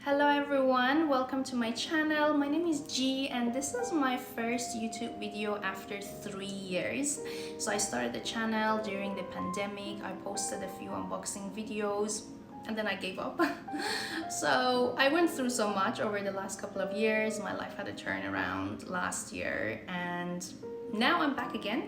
Hello everyone, welcome to my channel. My name is G and this is my first YouTube video after 3 years. So I started the channel during the pandemic. I posted a few unboxing videos and then I gave up. So I went through so much over the last couple of years. My life had a turnaround last year and now I'm back again.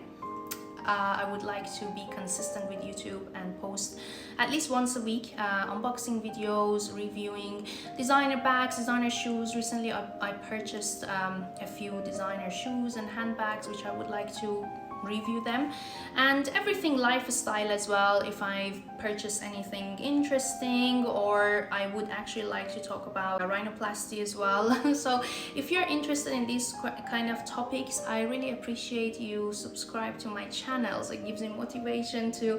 I would like to be consistent with YouTube and post at least once a week unboxing videos, reviewing designer bags, designer shoes. Recently I purchased a few designer shoes and handbags which I would like to review them, and everything lifestyle as well. If I've purchased anything interesting, or I would actually like to talk about rhinoplasty as well. So if you're interested in these kind of topics, I really appreciate you subscribe to my channel. So it gives me motivation to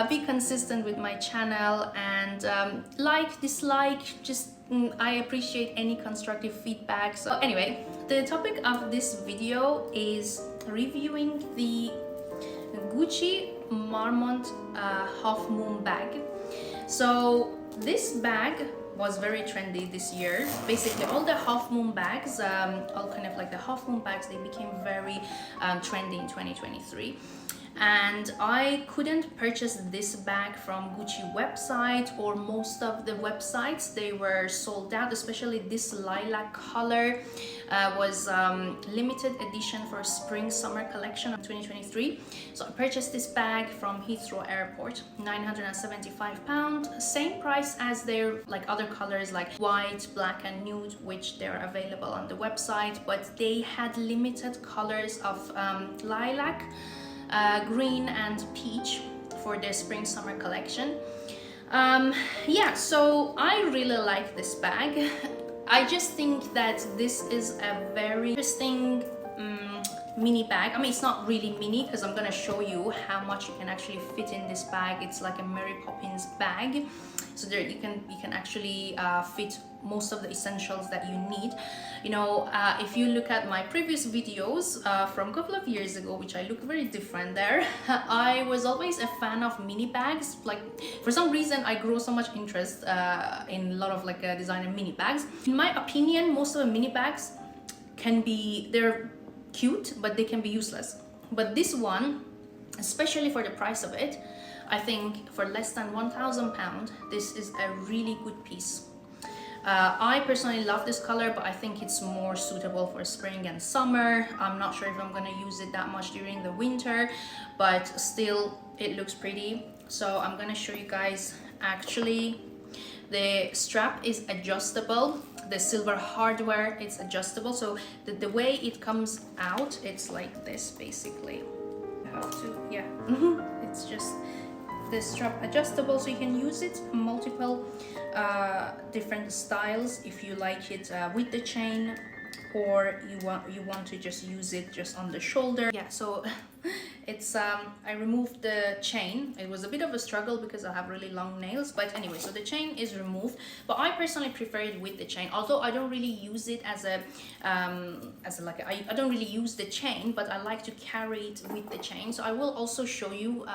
be consistent with my channel, and like, dislike, just I appreciate any constructive feedback. So anyway, the topic of this video is reviewing the GG Marmont Half-Moon bag. So this bag was very trendy this year. Basically all the half-moon bags, all kind of like the half-moon bags, they became very trendy in 2023. And I couldn't purchase this bag from GG website, or most of the websites, they were sold out. Especially this lilac color was limited edition for spring summer collection of 2023. So I purchased this bag from Heathrow Airport, £975, same price as their like other colors like white, black and nude, which they're available on the website, but they had limited colors of lilac, green and peach for their spring summer collection. Yeah, so I really like this bag. I just think that this is a very interesting mini bag. I mean, it's not really mini because I'm gonna show you how much you can actually fit in this bag. It's like a Mary Poppins bag, so there you can actually fit most of the essentials that you need. You know, if you look at my previous videos from a couple of years ago, which I look very different there, I was always a fan of mini bags. Like, for some reason I grew so much interest in a lot of like designer mini bags. In my opinion, most of the mini bags they're cute, but they can be useless. But this one, especially for the price of it, I think for less than £1,000, this is a really good piece. I personally love this color, but I think it's more suitable for spring and summer. I'm not sure if I'm gonna use it that much during the winter, but still it looks pretty. So I'm gonna show you guys. Actually, the strap is adjustable. The silver hardware is adjustable, so the way it comes out, it's like this basically. How to, yeah, it's just the strap adjustable, so you can use it multiple different styles if you like it with the chain, or you want to just use it just on the shoulder. Yeah, so it's I removed the chain. It was a bit of a struggle because I have really long nails, but anyway, so the chain is removed, but I personally prefer it with the chain, although I don't really use it as a I don't really use the chain, but I like to carry it with the chain. So I will also show you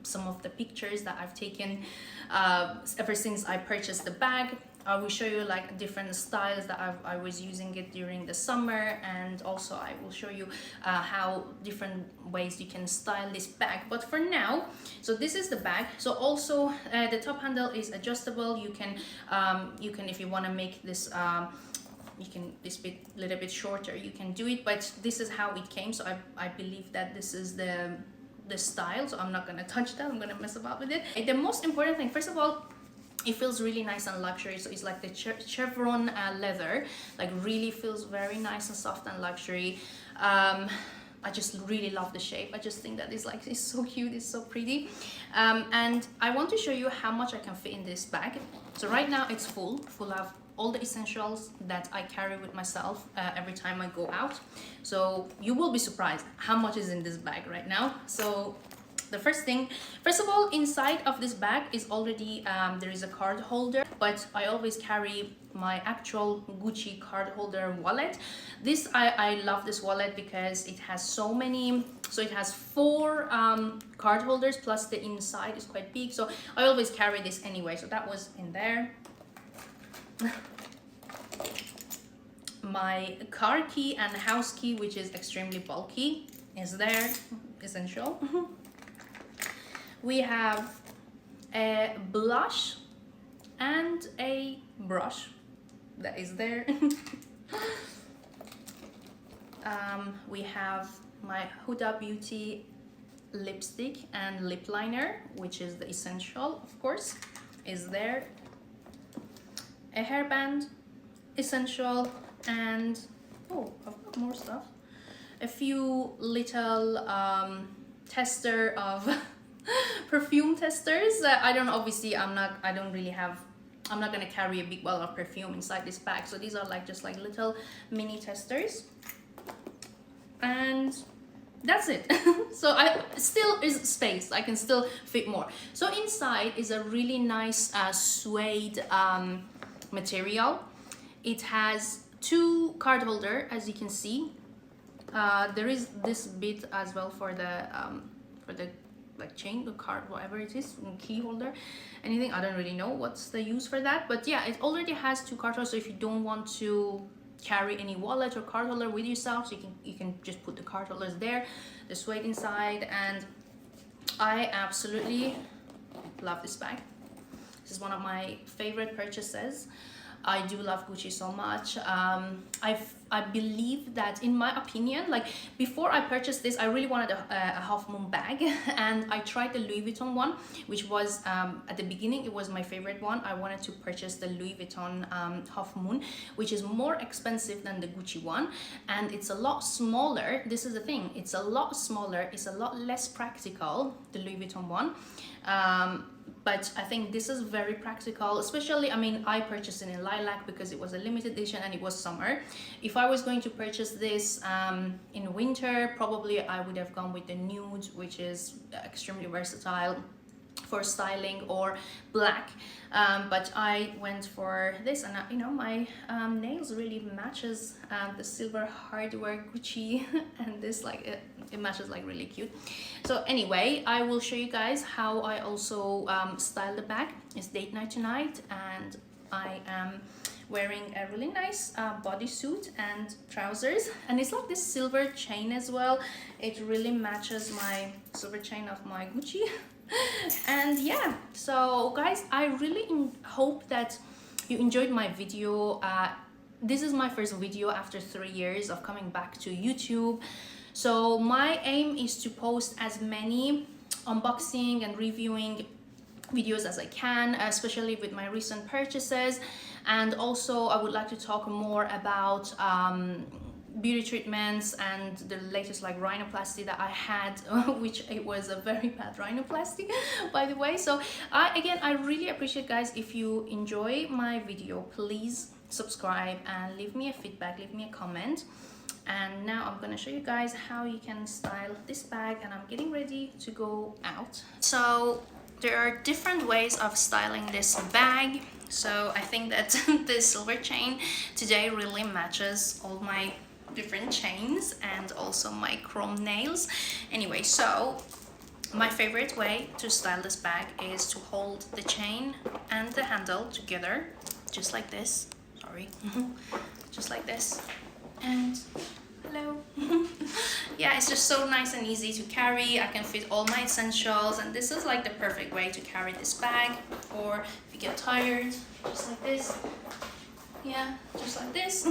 some of the pictures that I've taken ever since I purchased the bag. I will show you like different styles that I was using it during the summer, and also I will show you how different ways you can style this bag. But for now, so this is the bag. So also the top handle is adjustable. You can if you want to make this you can this bit little bit shorter, you can do it, but this is how it came. So I believe that this is the style, so I'm not gonna touch that. I'm gonna mess about with it. And the most important thing, first of all, it feels really nice and luxury. So it's like the chevron leather, like really feels very nice and soft and luxury. I just really love the shape. I just think that it's so cute, it's so pretty. And I want to show you how much I can fit in this bag. So right now it's full of all the essentials that I carry with myself every time I go out. So you will be surprised how much is in this bag right now. So the first of all, inside of this bag is already there is a card holder, but I always carry my actual GG card holder wallet. This I love this wallet because it has so many, so it has 4 card holders, plus the inside is quite big, so I always carry this anyway. So that was in there. my car key and house key, which is extremely bulky, is there, essential. We have a blush and a brush that is there. We have my Huda Beauty lipstick and lip liner, which is the essential, of course, is there. A hairband, essential, and oh, I've got more stuff. A few little tester of perfume testers. I don't, obviously I'm not gonna carry a big bottle of perfume inside this bag, so these are like just like little mini testers, and that's it. So I still is space, I can still fit more. So inside is a really nice suede material. It has two card holder, as you can see. There is this bit as well for the like chain, the card, whatever it is, key holder, anything. I don't really know what's the use for that, but yeah, it already has two card holders. So if you don't want to carry any wallet or card holder with yourself, so you can just put the card holders there, the suede inside, and I absolutely love this bag. This is one of my favorite purchases. I do love Gucci so much. I believe that, in my opinion, like before I purchased this, I really wanted a Half-Moon bag, and I tried the Louis Vuitton one, which was at the beginning it was my favorite one. I wanted to purchase the Louis Vuitton Half-Moon, which is more expensive than the Gucci one, and it's a lot smaller. This is the thing, it's a lot smaller, it's a lot less practical, the Louis Vuitton one. But I think this is very practical, especially, I mean, I purchased it in lilac because it was a limited edition and it was summer. If I was going to purchase this in winter, probably I would have gone with the nude, which is extremely versatile for styling, or black, but I went for this, and you know, my nails really matches the silver hardware Gucci and this, like it matches like really cute. So anyway, I will show you guys how I also style the bag. It's date night tonight, and I am wearing a really nice bodysuit and trousers, and it's like this silver chain as well. It really matches my silver chain of my Gucci. And yeah, so guys, I really hope that you enjoyed my video. This is my first video after 3 years of coming back to YouTube, so my aim is to post as many unboxing and reviewing videos as I can, especially with my recent purchases. And also I would like to talk more about beauty treatments and the latest like rhinoplasty that I had, which it was a very bad rhinoplasty by the way. So again, I really appreciate, guys, if you enjoy my video, please subscribe and leave me a feedback, leave me a comment. And now I'm gonna show you guys how you can style this bag, and I'm getting ready to go out. So there are different ways of styling this bag. So I think that the silver chain today really matches all my different chains and also my chrome nails. Anyway, so my favorite way to style this bag is to hold the chain and the handle together, just like this. Sorry. Just like this. And hello. Yeah, it's just so nice and easy to carry. I can fit all my essentials, and this is like the perfect way to carry this bag. Or if you get tired, just like this. Yeah, just like this.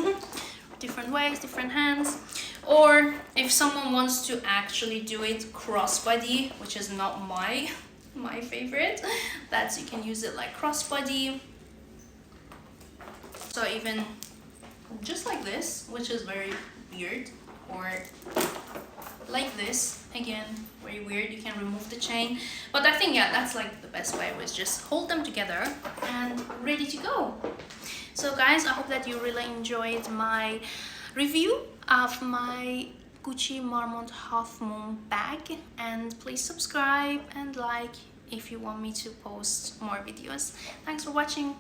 Different ways, different hands. Or if someone wants to actually do it crossbody, which is not my favorite, that's, you can use it like crossbody. So even just like this, which is very weird, or like this, again, very weird. You can remove the chain, but I think, yeah, that's like the best way, was just hold them together and ready to go. So guys, I hope that you really enjoyed my review of my GG Marmont Half-Moon bag, and please subscribe and like if you want me to post more videos. Thanks for watching.